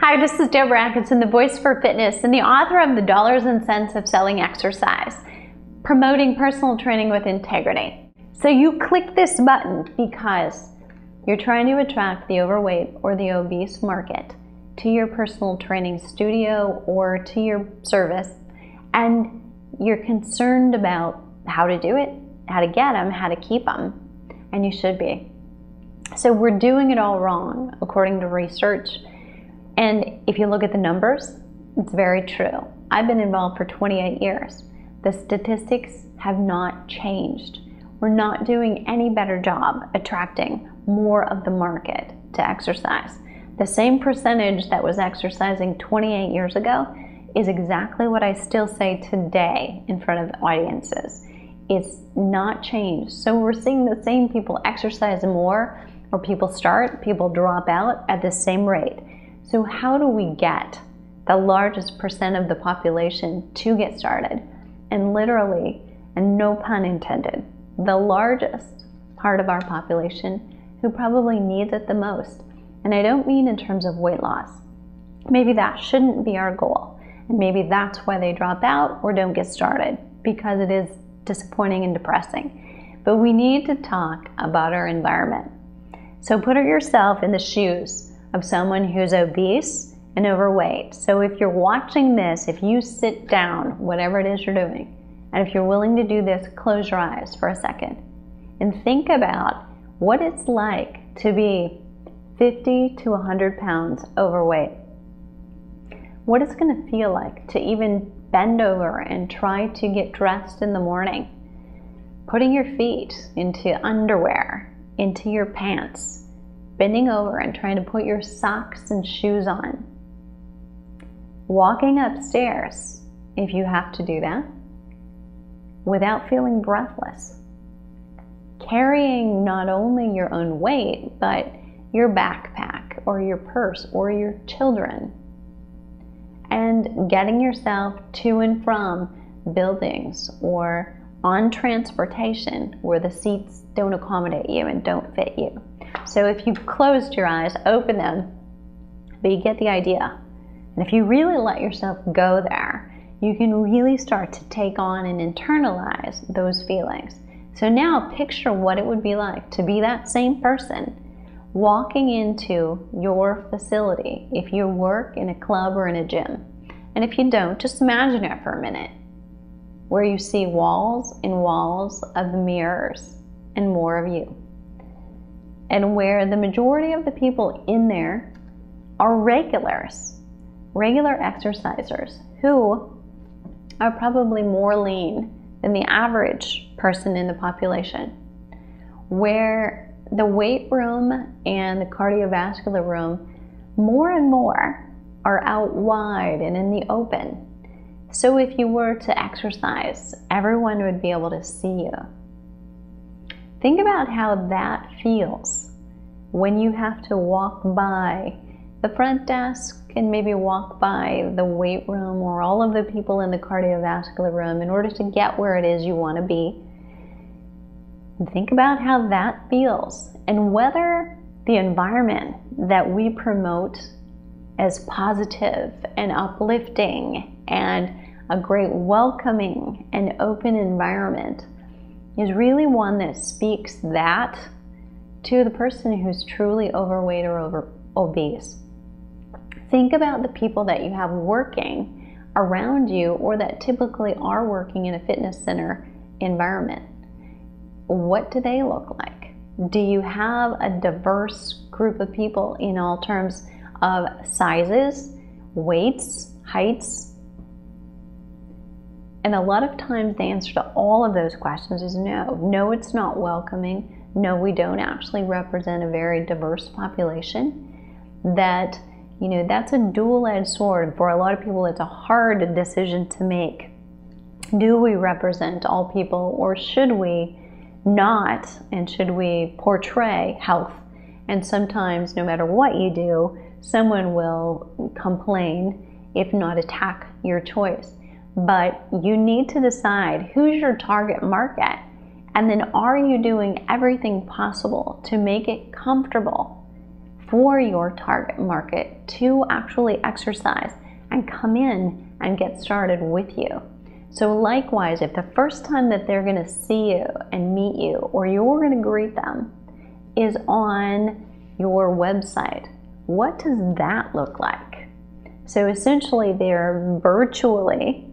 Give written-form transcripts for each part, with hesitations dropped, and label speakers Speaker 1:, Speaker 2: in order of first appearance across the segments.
Speaker 1: Hi, this is Deborah Atkinson, the voice for fitness and the author of The Dollars and Cents of Selling Exercise, promoting personal training with integrity. So you click this button because you're trying to attract the overweight or the obese market to your personal training studio or to your service, and you're concerned about how to do it, how to get them, how to keep them, and you should be. So we're doing it all wrong according to research. And if you look at the numbers, it's very true. I've been involved for 28 years. The statistics have not changed. We're not doing any better job attracting more of the market to exercise. The same percentage that was exercising 28 years ago is exactly what I still say today in front of audiences. It's not changed. So we're seeing the same people exercise more, or people start, people drop out at the same rate. So how do we get the largest percent of the population to get started? And literally, and no pun intended, the largest part of our population who probably needs it the most. And I don't mean in terms of weight loss. Maybe that shouldn't be our goal. And maybe that's why they drop out or don't get started, because it is disappointing and depressing. But we need to talk about our environment. So put yourself in the shoes of someone who's obese and overweight. So if you're watching this, if you sit down, whatever it is you're doing, and if you're willing to do this, close your eyes for a second and think about what it's like to be 50 to 100 pounds overweight. What it's going to feel like to even bend over and try to get dressed in the morning, putting your feet into underwear, into your pants, bending over and trying to put your socks and shoes on, walking upstairs, if you have to do that, without feeling breathless, carrying not only your own weight, but your backpack or your purse or your children, and getting yourself to and from buildings or on transportation where the seats don't accommodate you and don't fit you. So if you've closed your eyes, open them, but you get the idea. And if you really let yourself go there, you can really start to take on and internalize those feelings. So now picture what it would be like to be that same person walking into your facility, if you work in a club or in a gym. And if you don't, just imagine it for a minute, where you see walls and walls of mirrors and more of you. And where the majority of the people in there are regulars, regular exercisers who are probably more lean than the average person in the population. Where the weight room and the cardiovascular room, more and more, are out wide and in the open. So if you were to exercise, everyone would be able to see you. Think about how that feels when you have to walk by the front desk and maybe walk by the weight room or all of the people in the cardiovascular room in order to get where it is you want to be. And think about how that feels and whether the environment that we promote as positive and uplifting and a great welcoming and open environment is really one that speaks that to the person who's truly overweight or obese. Think about the people that you have working around you or that typically are working in a fitness center environment. What do they look like? Do you have a diverse group of people in all terms of sizes, weights, heights? And a lot of times the answer to all of those questions is no. No, it's not welcoming. No, we don't actually represent a very diverse population. That's a dual-edged sword. For a lot of people, it's a hard decision to make. Do we represent all people, or should we not? And should we portray health? And sometimes, no matter what you do, someone will complain, if not attack your choice. But you need to decide who's your target market, and then are you doing everything possible to make it comfortable for your target market to actually exercise and come in and get started with you. So likewise, if the first time that they're going to see you and meet you, or you're going to greet them, is on your website, what does that look like? So essentially, they're virtually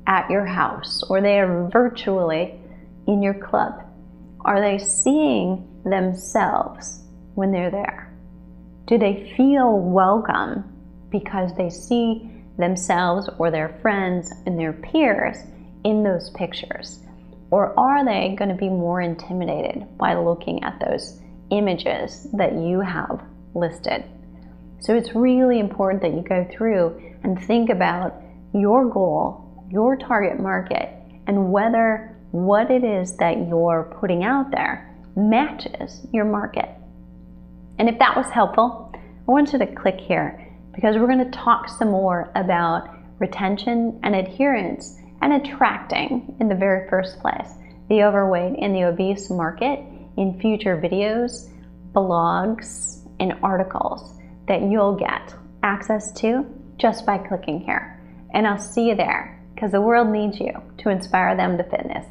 Speaker 1: at your house, or they are virtually in your club. Are they seeing themselves when they're there? Do they feel welcome because they see themselves or their friends and their peers in those pictures? Or are they going to be more intimidated by looking at those images that you have listed? So it's really important that you go through and think about your goal, your target market, and whether what it is that you're putting out there matches your market. And if that was helpful, I want you to click here, because we're going to talk some more about retention and adherence and attracting, in the very first place, the overweight and the obese market in future videos, blogs, and articles that you'll get access to just by clicking here. And I'll see you there, because the world needs you to inspire them to fitness.